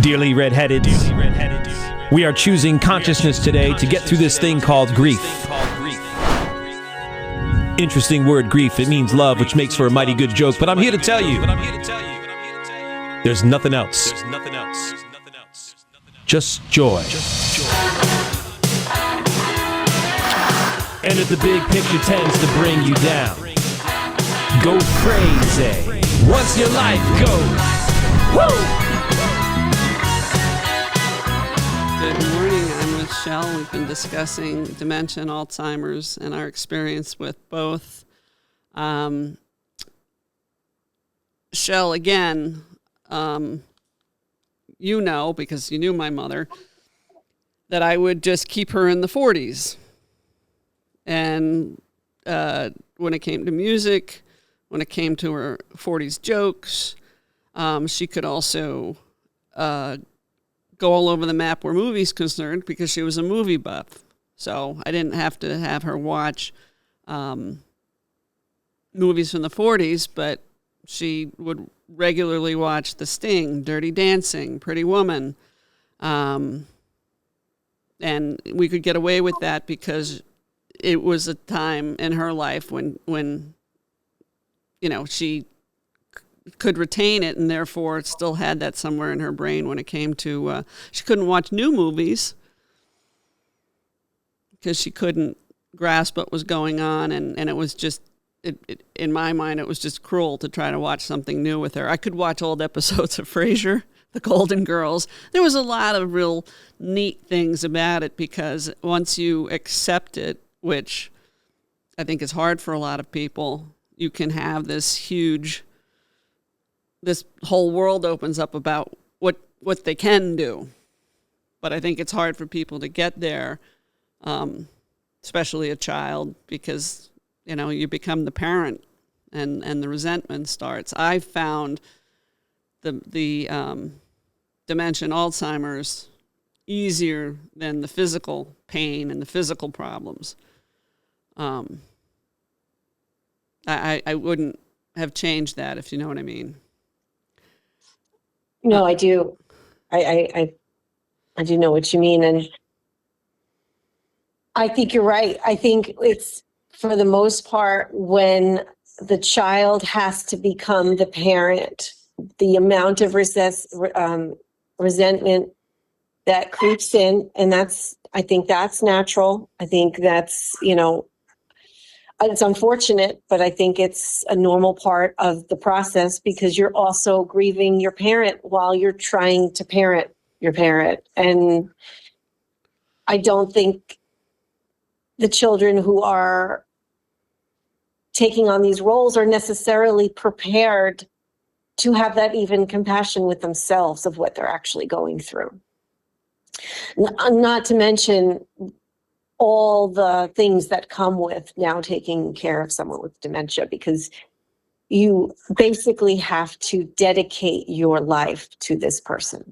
Dearly redheaded, we are choosing consciousness today to get through this thing called grief. Interesting word, grief. It means love, which makes for a mighty good joke. But I'm here to tell you, there's nothing else. Just joy. And if the big picture tends to bring you down, go crazy once your life goes. Woo! Good morning, I'm with Shell. We've been discussing dementia and Alzheimer's and our experience with both. Shell, again, you know, because you knew my mother, that I would just keep her in the 40s. And when it came to music, when it came to her 40s jokes, she could also go all over the map where movies concerned because she was a movie buff. So I didn't have to have her watch movies from the 40s, but she would regularly watch The Sting, Dirty Dancing, Pretty Woman. And we could get away with that because it was a time in her life when you know, she could retain it, and therefore it still had that somewhere in her brain when it came to, she couldn't watch new movies because she couldn't grasp what was going on, and it was just, in my mind, it was just cruel to try to watch something new with her. I could watch old episodes of Frasier, The Golden Girls. There was a lot of real neat things about it because once you accept it, which I think is hard for a lot of people, you can have this whole world opens up about what they can do. But I think it's hard for people to get there, especially a child, because, you know, you become the parent and the resentment starts. I found the dementia and Alzheimer's easier than the physical pain and the physical problems. I wouldn't have changed that, if you know what I mean. No, I do. I do know what you mean. And I think you're right. I think it's, for the most part, when the child has to become the parent, the amount of resentment that creeps in, and I think that's natural. I think that's, you know, it's unfortunate, but I think it's a normal part of the process because you're also grieving your parent while you're trying to parent your parent. And I don't think the children who are taking on these roles are necessarily prepared to have that even compassion with themselves of what they're actually going through. Not to mention all the things that come with now taking care of someone with dementia, because you basically have to dedicate your life to this person.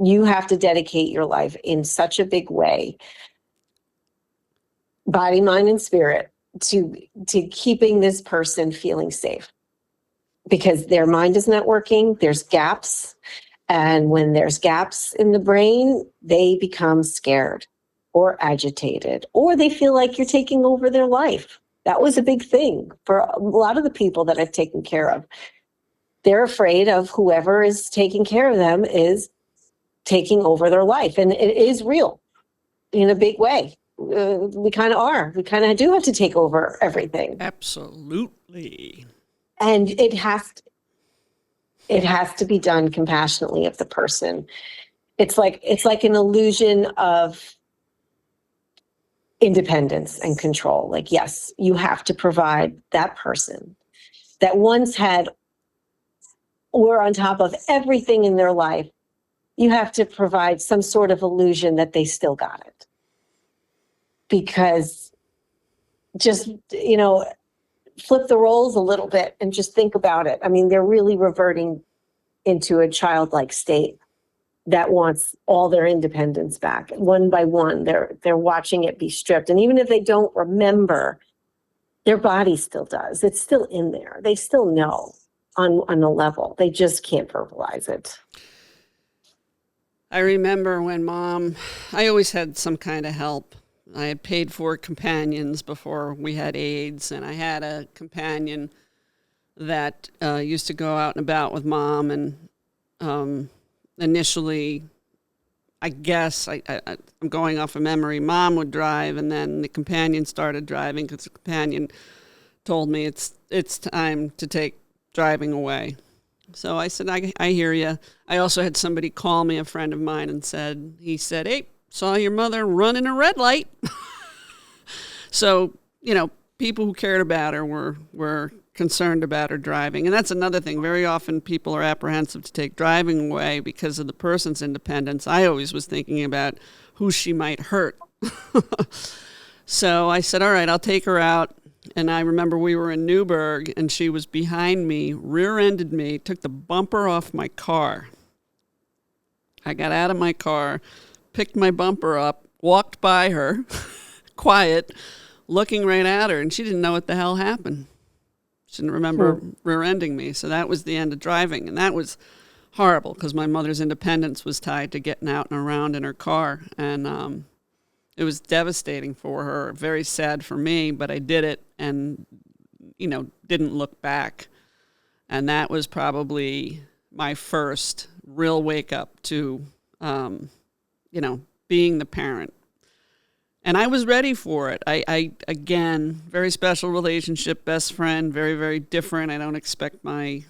You have to dedicate your life in such a big way, body, mind, and spirit, to keeping this person feeling safe, because their mind is not working. There's gaps. And when there's gaps in the brain, they become scared or agitated, or they feel like you're taking over their life. That was a big thing for a lot of the people that I've taken care of. They're afraid of whoever is taking care of them is taking over their life. And it is real in a big way. We kind of are. We kind of do have to take over everything. Absolutely. And it has to be done compassionately of the person. It's like an illusion of independence and control. Like, yes, you have to provide that person that once were on top of everything in their life. You have to provide some sort of illusion that they still got it. Because just, you know, flip the roles a little bit and just think about it. I mean, they're really reverting into a childlike state that wants all their independence back. One by one, they're watching it be stripped. And even if they don't remember, their body still does. It's still in there. They still know on a level. They just can't verbalize it. I remember when I always had some kind of help. I had paid for companions before we had AIDS, and I had a companion that used to go out and about with Mom, and initially, I guess, I'm going off of memory, Mom would drive, and then the companion started driving because the companion told me it's time to take driving away. So I said, I hear you. I also had somebody call me, a friend of mine, and he said, hey, saw your mother running a red light. So, people who cared about her were concerned about her driving. And that's another thing. Very often people are apprehensive to take driving away because of the person's independence. I always was thinking about who she might hurt. So I said, all right, I'll take her out. And I remember we were in Newburgh, and she was behind me, rear-ended me, took the bumper off my car. I got out of my car, picked my bumper up, walked by her, quiet, looking right at her, and she didn't know what the hell happened. She didn't remember rear-ending me, so that was the end of driving. And that was horrible because my mother's independence was tied to getting out and around in her car. And it was devastating for her, very sad for me, but I did it and, didn't look back. And that was probably my first real wake up to, being the parent. And I was ready for it. I again, very special relationship, best friend, very, very different. I don't expect my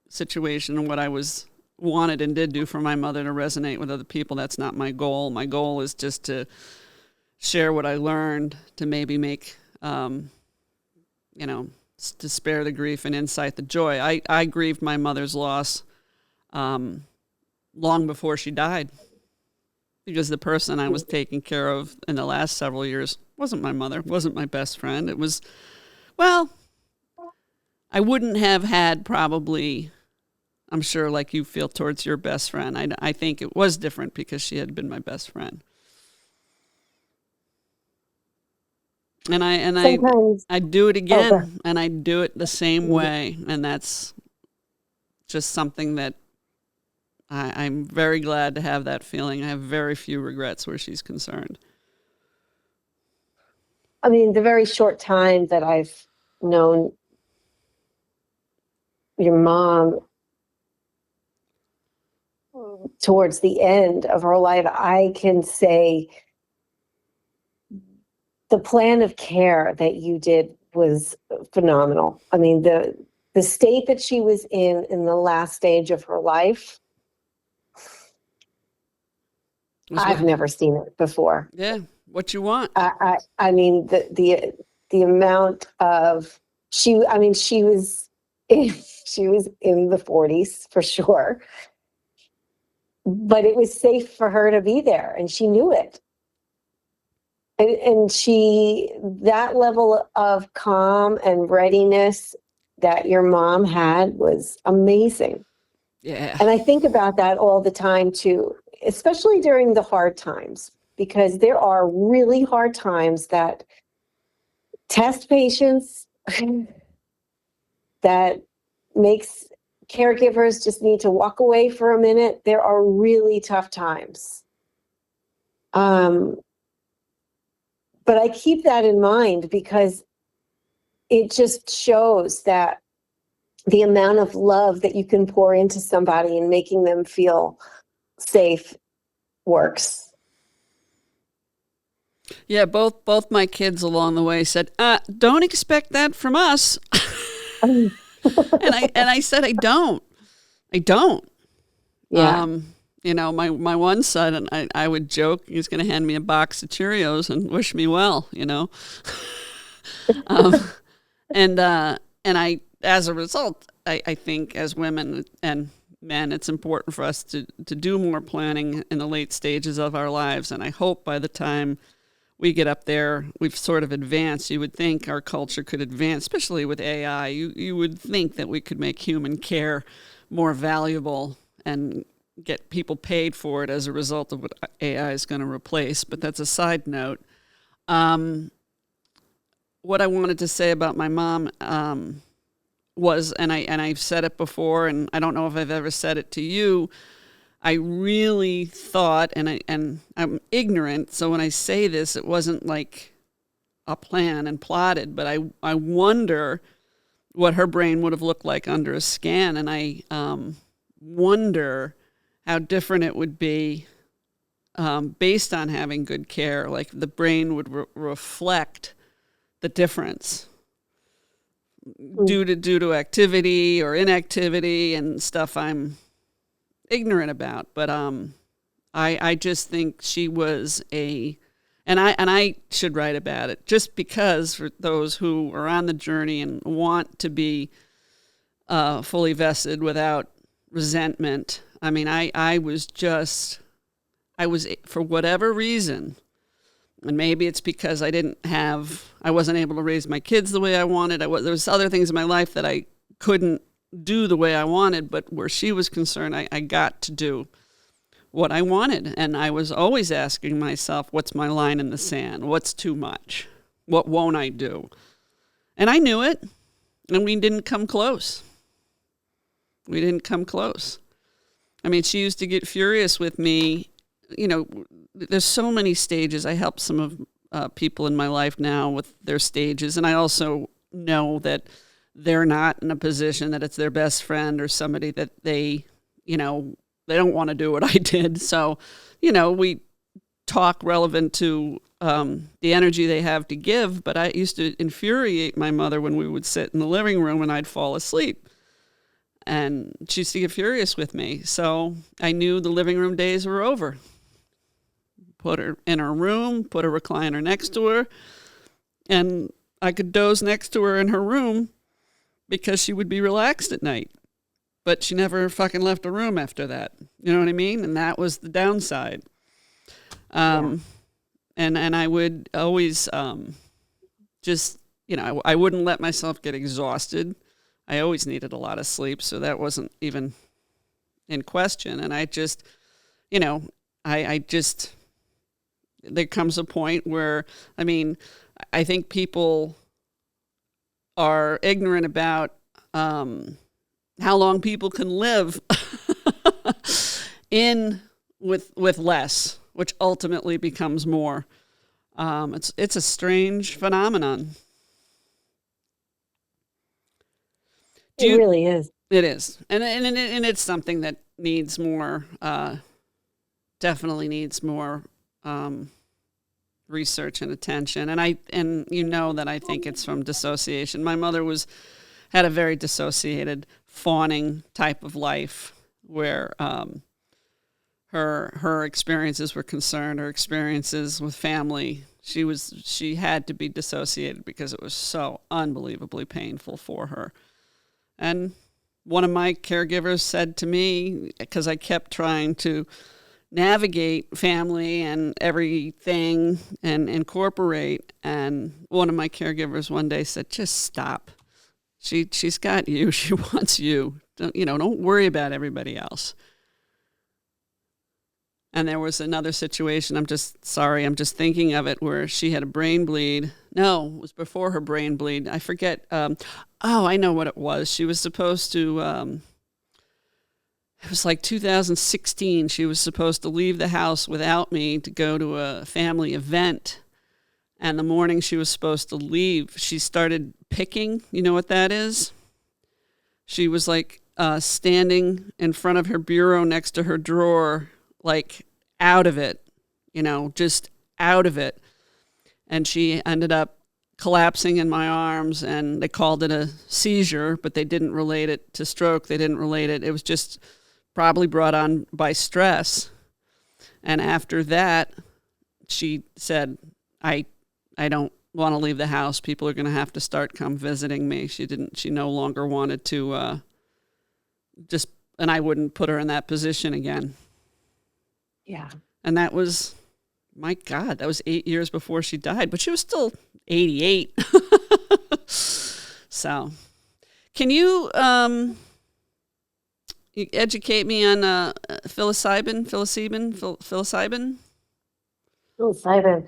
situation and what I wanted and did do for my mother to resonate with other people. That's not my goal. My goal is just to share what I learned to maybe make, to spare the grief and incite the joy. I grieved my mother's loss long before she died because the person I was taking care of in the last several years wasn't my mother, wasn't my best friend. It was, I wouldn't have had probably, I'm sure like you feel towards your best friend. I think it was different because she had been my best friend. And I do it again, and I do it the same way, and that's just something that I'm very glad to have that feeling. I have very few regrets where she's concerned. I mean, the very short time that I've known your mom towards the end of her life, I can say the plan of care that you did was phenomenal. I mean, the state that she was in the last stage of her life, I've never seen it before. Yeah, what you want. I mean, the amount of she was in the 40s for sure, but it was safe for her to be there, and she knew it. And that level of calm and readiness that your mom had was amazing. Yeah. And I think about that all the time too, especially during the hard times, because there are really hard times that test patients, that makes caregivers just need to walk away for a minute. There are really tough times. But I keep that in mind because it just shows that the amount of love that you can pour into somebody and making them feel safe works. Yeah, both my kids along the way said, "Don't expect that from us." and I said, "I don't." Yeah. My one son, and I would joke, he's going to hand me a box of Cheerios and wish me well, and I, as a result, I think as women and men, it's important for us to do more planning in the late stages of our lives. And I hope by the time we get up there, we've sort of advanced. You would think our culture could advance, especially with AI. You would think that we could make human care more valuable and get people paid for it as a result of what AI is going to replace. But that's a side note. What I wanted to say about my mom was, and I've said it before, and I don't know if I've ever said it to you, I really thought, and I'm ignorant, so when I say this, it wasn't like a plan and plotted, but I wonder what her brain would have looked like under a scan, and I wonder how different it would be based on having good care. Like the brain would reflect the difference due to activity or inactivity and stuff I'm ignorant about. But I just think she was and I should write about it, just because for those who are on the journey and want to be fully vested without resentment. I mean, I was, for whatever reason, and maybe it's because I wasn't able to raise my kids the way I wanted. There was other things in my life that I couldn't do the way I wanted, but where she was concerned, I got to do what I wanted. And I was always asking myself, what's my line in the sand? What's too much? What won't I do? And I knew it, and we didn't come close. We didn't come close. I mean, she used to get furious with me. You know, there's so many stages. I help some of people in my life now with their stages, and I also know that they're not in a position that it's their best friend or somebody that they don't want to do what I did. So, we talk relevant to the energy they have to give, but I used to infuriate my mother when we would sit in the living room and I'd fall asleep. And she used to get furious with me. So I knew the living room days were over. Put her in her room, put a recliner next to her, and I could doze next to her in her room because she would be relaxed at night. But she never fucking left a room after that. You know what I mean? And that was the downside. And I would always just, I wouldn't let myself get exhausted. I always needed a lot of sleep, so that wasn't even in question. And I just, there comes a point where, I think people are ignorant about how long people can live with less, which ultimately becomes more. It's a strange phenomenon. It really is. It is, and it's something that needs more. Definitely needs more research and attention. And that I think it's from dissociation. My mother had a very dissociated, fawning type of life where her experiences were concerned, her experiences with family. She had to be dissociated because it was so unbelievably painful for her. And one of my caregivers said to me, because I kept trying to navigate family and everything and incorporate, and one of my caregivers one day said, just stop. She's got you. She wants you. Don't worry about everybody else. And there was another situation, I'm just thinking of it, where she had a brain bleed. No, it was before her brain bleed. I forget. I know what it was. She was supposed to, it was like 2016. She was supposed to leave the house without me to go to a family event. And the morning she was supposed to leave, she started picking. You know what that is? She was like standing in front of her bureau next to her drawer, like out of it, just out of it. And she ended up collapsing in my arms, and they called it a seizure, but they didn't relate it to stroke. They didn't relate it. It was just probably brought on by stress. And after that, she said, I don't want to leave the house. People are going to have to come visiting me. She no longer wanted to and I wouldn't put her in that position again. Yeah. And that was, my God, that was 8 years before she died, but she was still 88. So, can you educate me on psilocybin? Psilocybin? Psilocybin.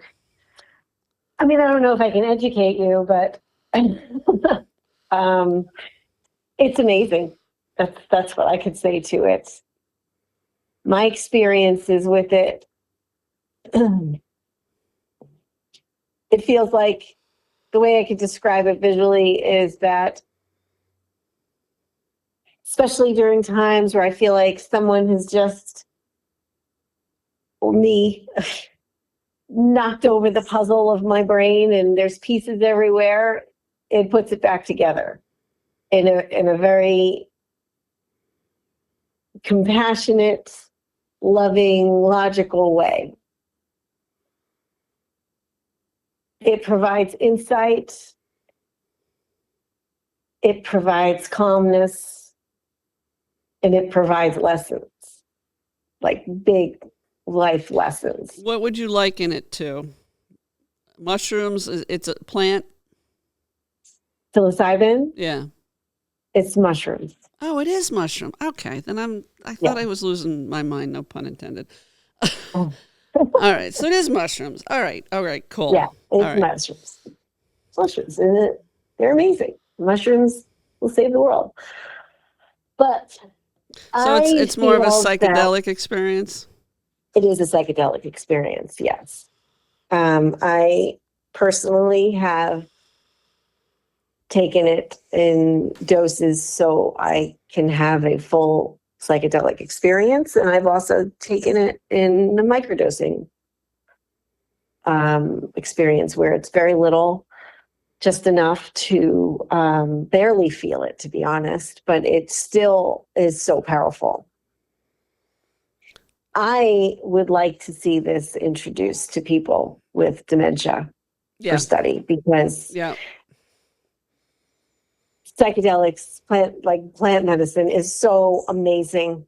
I don't know if I can educate you, but it's amazing. That's what I could say to it. my experiences with it, it feels like the way I could describe it visually is that, especially during times where I feel like someone has just, or me, knocked over the puzzle of my brain and there's pieces everywhere, it puts it back together in a very compassionate, loving, logical way. It provides insight. It provides calmness, and it provides lessons, like big life lessons. What would you liken it to? Mushrooms? It's a plant? Psilocybin, Yeah. it's mushrooms. Oh, it is mushroom. Okay, then I thought I was losing my mind, no pun intended. Oh. All right, so it is mushrooms. All right, cool. Yeah, All it's right. mushrooms. Mushrooms, and they're amazing. Mushrooms will save the world. But So it's more of a feel that psychedelic experience? it is a psychedelic experience, yes. I personally have taken it in doses so I can have a full psychedelic experience. And I've also taken it in the microdosing experience where it's very little, just enough to barely feel it, to be honest, but it still is so powerful. I would like to see this introduced to people with dementia for study, because psychedelics, plant medicine is so amazing.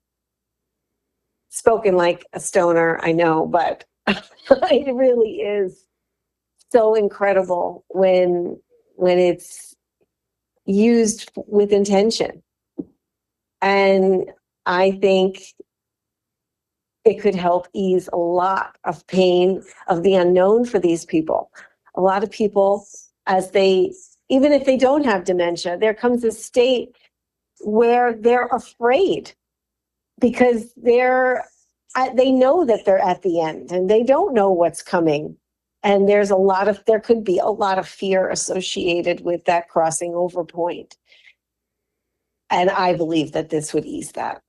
Spoken like a stoner, I know, but it really is so incredible when it's used with intention. And I think it could help ease a lot of pain of the unknown for these people. A lot of people, even if they don't have dementia, there comes a state where they're afraid because they know that they're at the end and they don't know what's coming. And there could be a lot of fear associated with that crossing over point. And I believe that this would ease that.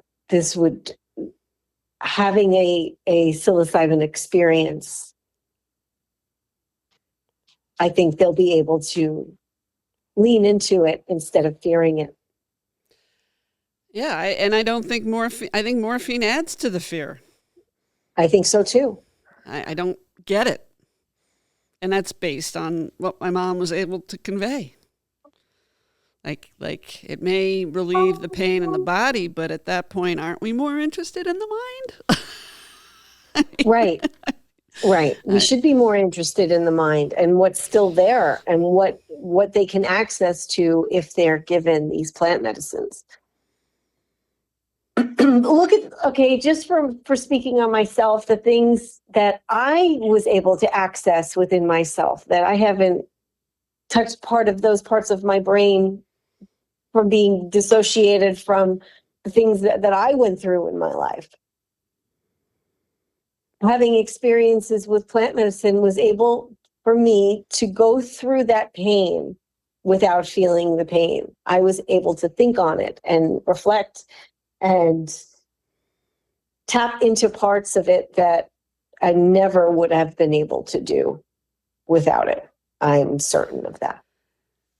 Having a psilocybin experience, I think they'll be able to lean into it instead of fearing it. Yeah, I don't think morphine. I think morphine adds to the fear. I think so too. I don't get it, and that's based on what my mom was able to convey. Like it may relieve the pain in the body, but at that point, aren't we more interested in the mind? Right. We should be more interested in the mind and what's still there and what they can access to if they're given these plant medicines. Just for speaking on myself, the things that I was able to access within myself that I haven't touched part of those parts of my brain from being dissociated from the things that I went through in my life. Having experiences with plant medicine was able for me to go through that pain without feeling the pain. I was able to think on it and reflect and tap into parts of it that I never would have been able to do without it. I'm certain of that.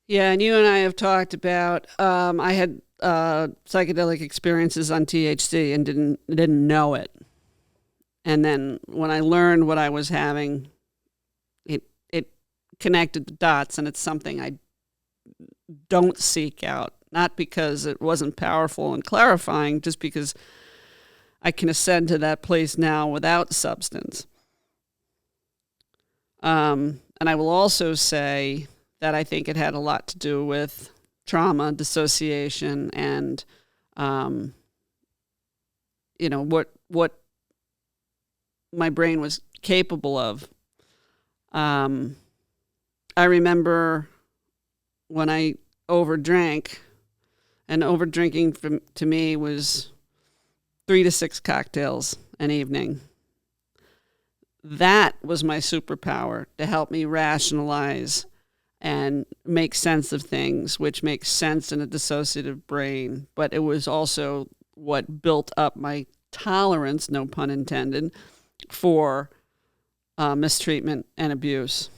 Yeah, and you and I have talked about, I had psychedelic experiences on THC and didn't know it. And then when I learned what I was having, it connected the dots, and it's something I don't seek out, not because it wasn't powerful and clarifying, just because I can ascend to that place now without substance. And I will also say that I think it had a lot to do with trauma, dissociation, and what my brain was capable of. I remember when I overdrank, and overdrinking to me was 3 to 6 cocktails an evening. That was my superpower, to help me rationalize and make sense of things, which makes sense in a dissociative brain. But it was also what built up my tolerance, no pun intended, for mistreatment and abuse,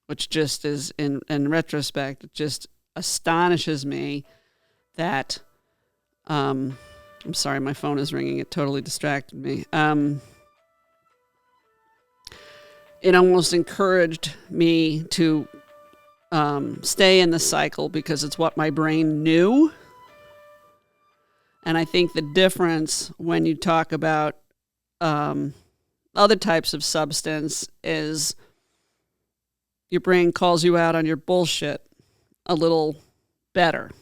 which just is, in retrospect, it just astonishes me that, I'm sorry, my phone is ringing. It totally distracted me. It almost encouraged me to stay in the cycle because it's what my brain knew. And I think the difference when you talk about other types of substance is your brain calls you out on your bullshit a little better.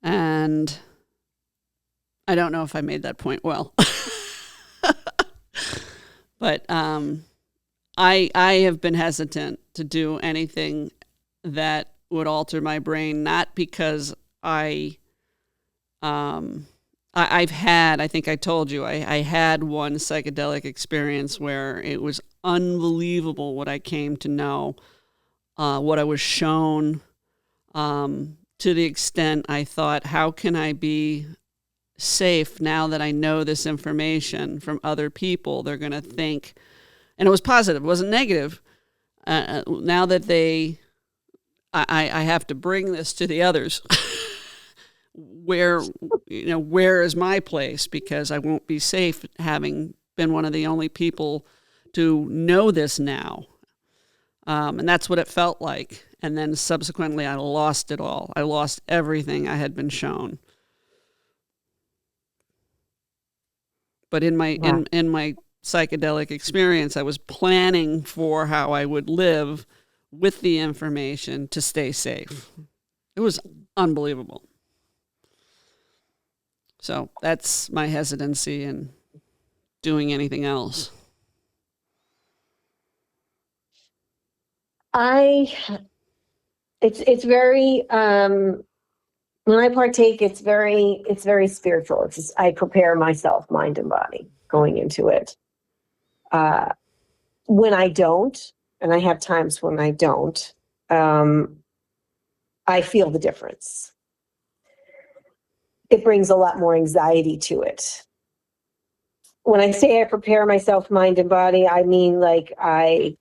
And I don't know if I made that point well. But I have been hesitant to do anything that would alter my brain, not because I've had, I think I told you, I had one psychedelic experience where it was unbelievable what I came to know, what I was shown, to the extent I thought, how can I be safe now that I know this information from other people? They're going to think, and it was positive, it wasn't negative. Now that I have to bring this to the others. Where is my place? Because I won't be safe having been one of the only people to know this now. And that's what it felt like. And then subsequently I lost it all. I lost everything I had been shown. But in my in my psychedelic experience, I was planning for how I would live with the information to stay safe. It was unbelievable. So that's my hesitancy in doing anything else. It's very, when I partake, it's very spiritual. I prepare myself, mind and body, going into it. When I don't, and I have times when I don't, I feel the difference. It brings a lot more anxiety to it. When I say I prepare myself, mind and body, I mean, like, I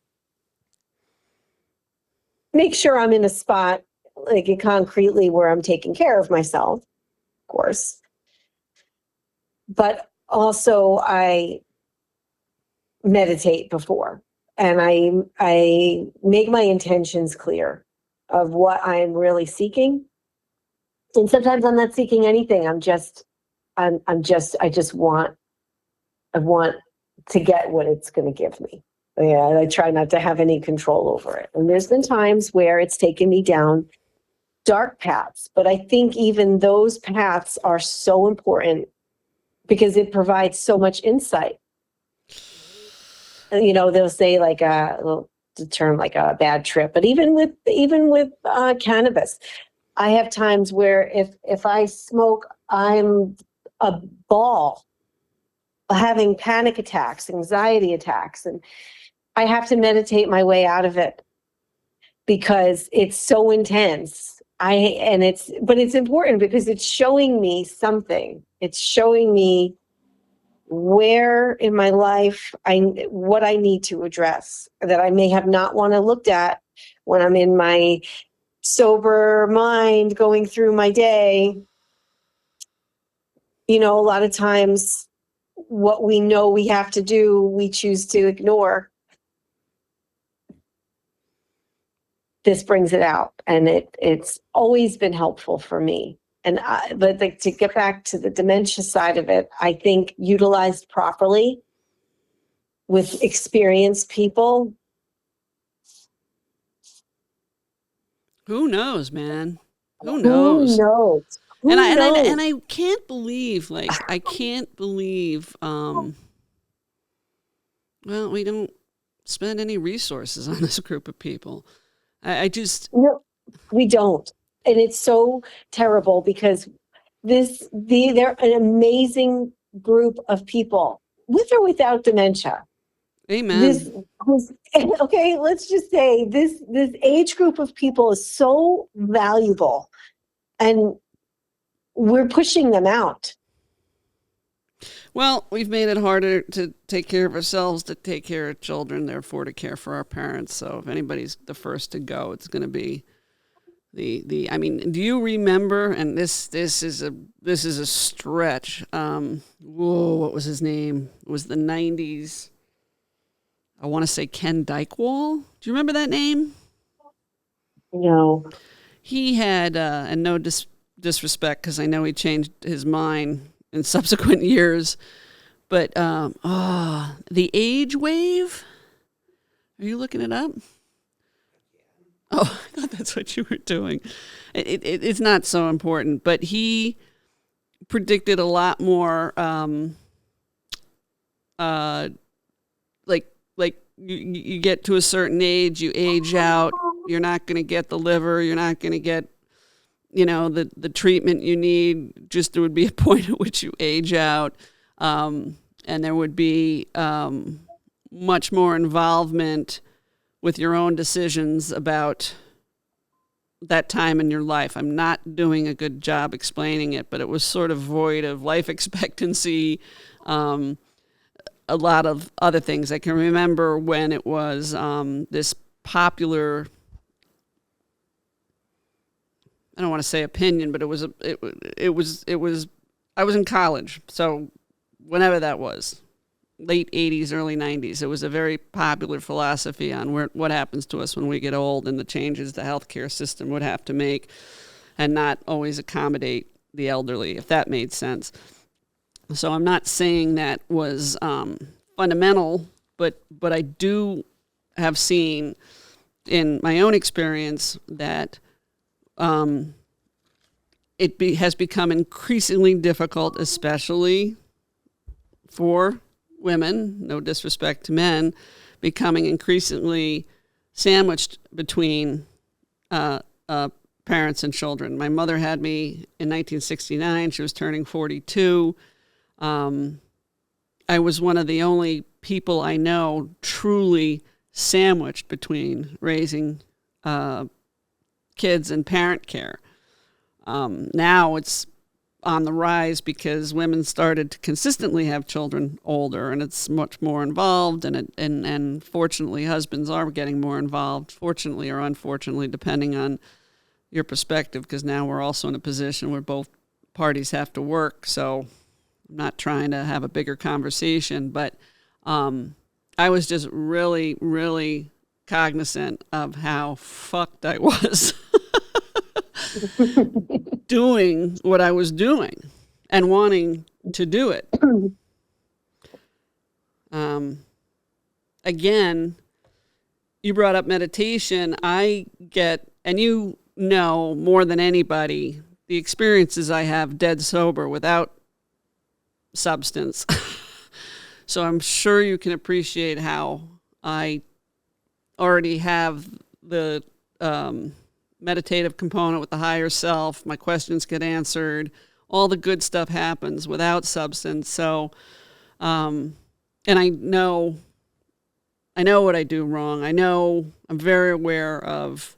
make sure I'm in a spot, like, concretely, where I'm taking care of myself, of course. But also I meditate before, and I make my intentions clear of what I'm really seeking. And sometimes I'm not seeking anything. I want to get what it's going to give me. Yeah, I try not to have any control over it. And there's been times where it's taken me down dark paths, but I think even those paths are so important because it provides so much insight. They'll say, like, the term, like, a bad trip, but even with cannabis, I have times where if I smoke, I'm a ball, having panic attacks, anxiety attacks, and I have to meditate my way out of it because it's so intense. But it's important because it's showing me something. It's showing me where in my life what I need to address that I may have not want to looked at when I'm in my sober mind going through my day. A lot of times what we know we have to do, we choose to ignore. This brings it out, and it's always been helpful for me. But to get back to the dementia side of it, I think utilized properly with experienced people. Who knows, man? Who knows? Who knows? And I can't believe, well, we don't spend any resources on this group of people. I just... No, we don't. And it's so terrible because they're an amazing group of people with or without dementia. Amen. This was okay. Let's just say this age group of people is so valuable, and we're pushing them out. Well, we've made it harder to take care of ourselves, to take care of children, therefore to care for our parents. So if anybody's the first to go, it's going to be the. I mean, do you remember? And this is a stretch. Whoa, what was his name? It was the 90s. I want to say Ken Dykewall. Do you remember that name? No. He had, and no disrespect, because I know he changed his mind in subsequent years, but the age wave. Are you looking it up? Oh, I thought that's what you were doing. It's not so important, but he predicted a lot more. Like you get to a certain age, you age out. You're not going to get the liver. You're not going to get, the treatment you need. Just there would be a point at which you age out, and there would be much more involvement with your own decisions about that time in your life. I'm not doing a good job explaining it, but it was sort of void of life expectancy, a lot of other things. I can remember when it was this popular, I don't want to say opinion, but it was I was in college, so whenever that was, late 80s, early 90s, it was a very popular philosophy on what happens to us when we get old and the changes the healthcare system would have to make and not always accommodate the elderly, if that made sense. So I'm not saying that was fundamental, but I do have seen in my own experience that has become increasingly difficult, especially for women, no disrespect to men, becoming increasingly sandwiched between parents and children. My mother had me in 1969. She was turning 42. I was one of the only people I know truly sandwiched between raising kids and parent care. Now it's on the rise because women started to consistently have children older, and it's much more involved, and fortunately husbands are getting more involved, fortunately or unfortunately, depending on your perspective, because now we're also in a position where both parties have to work. So I'm not trying to have a bigger conversation, but I was just really, really cognizant of how fucked I was doing what I was doing and wanting to do it. Again, you brought up meditation. I get, and you know more than anybody, the experiences I have dead sober without substance. So I'm sure you can appreciate how I already have the meditative component with the higher self. My questions get answered. All the good stuff happens without substance. So, and I know what I do wrong. I know I'm very aware of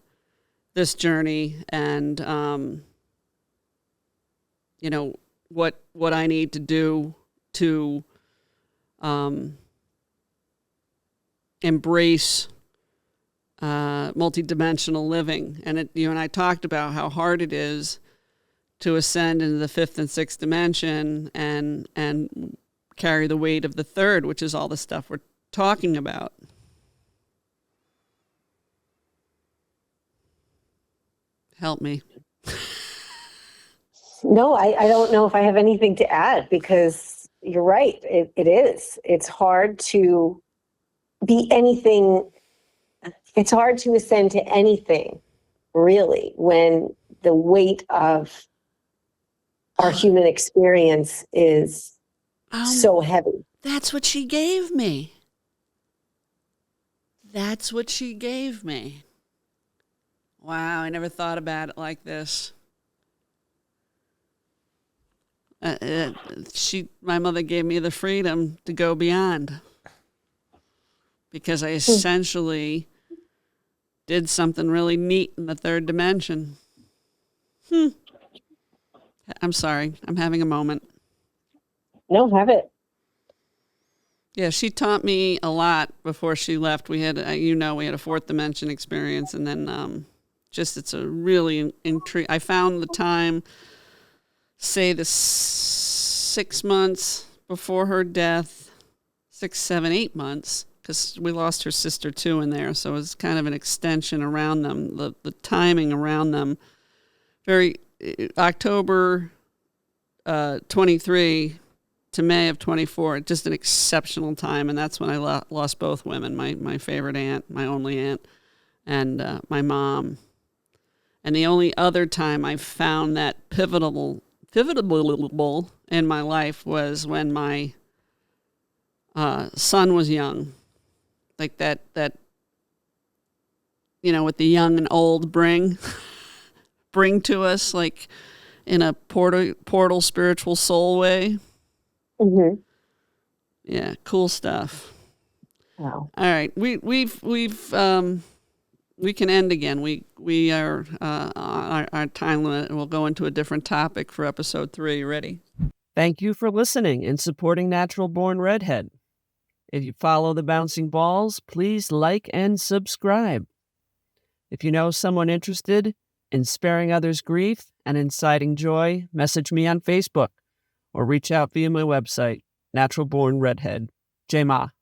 this journey and, what I need to do to embrace multidimensional living. And you and I talked about how hard it is to ascend into the fifth and sixth dimension and carry the weight of the third, which is all the stuff we're talking about. Help me. No, I don't know if I have anything to add, because you're right. It is. It's hard to be anything. It's hard to ascend to anything, really, when the weight of our human experience is so heavy. That's what she gave me. That's what she gave me. Wow, I never thought about it like this. My mother gave me the freedom to go beyond because I essentially did something really neat in the third dimension. I'm sorry. I'm having a moment. No, have it. Yeah, she taught me a lot before she left. We had, we had a fourth dimension experience, and then it's a really intrigue. I found the time, say the 6 months before her death, 6, 7, 8 months, because we lost her sister too in there, so it was kind of an extension around them. The timing around them, very October 23 to May of 24, just an exceptional time, and that's when I lost both women, my favorite aunt, my only aunt, and my mom. And the only other time I found that pivotal in my life was when my son was young, like that what the young and old bring to us, like in a portal spiritual soul way. Mm-hmm. Yeah, cool stuff. Wow. All right, we can end again. We are our time limit, and we'll go into a different topic for episode 3. Ready? Thank you for listening and supporting Natural Born Redhead. If you follow the bouncing balls, please like and subscribe. If you know someone interested in sparing others grief and inciting joy, message me on Facebook or reach out via my website, Natural Born Redhead. J-Ma.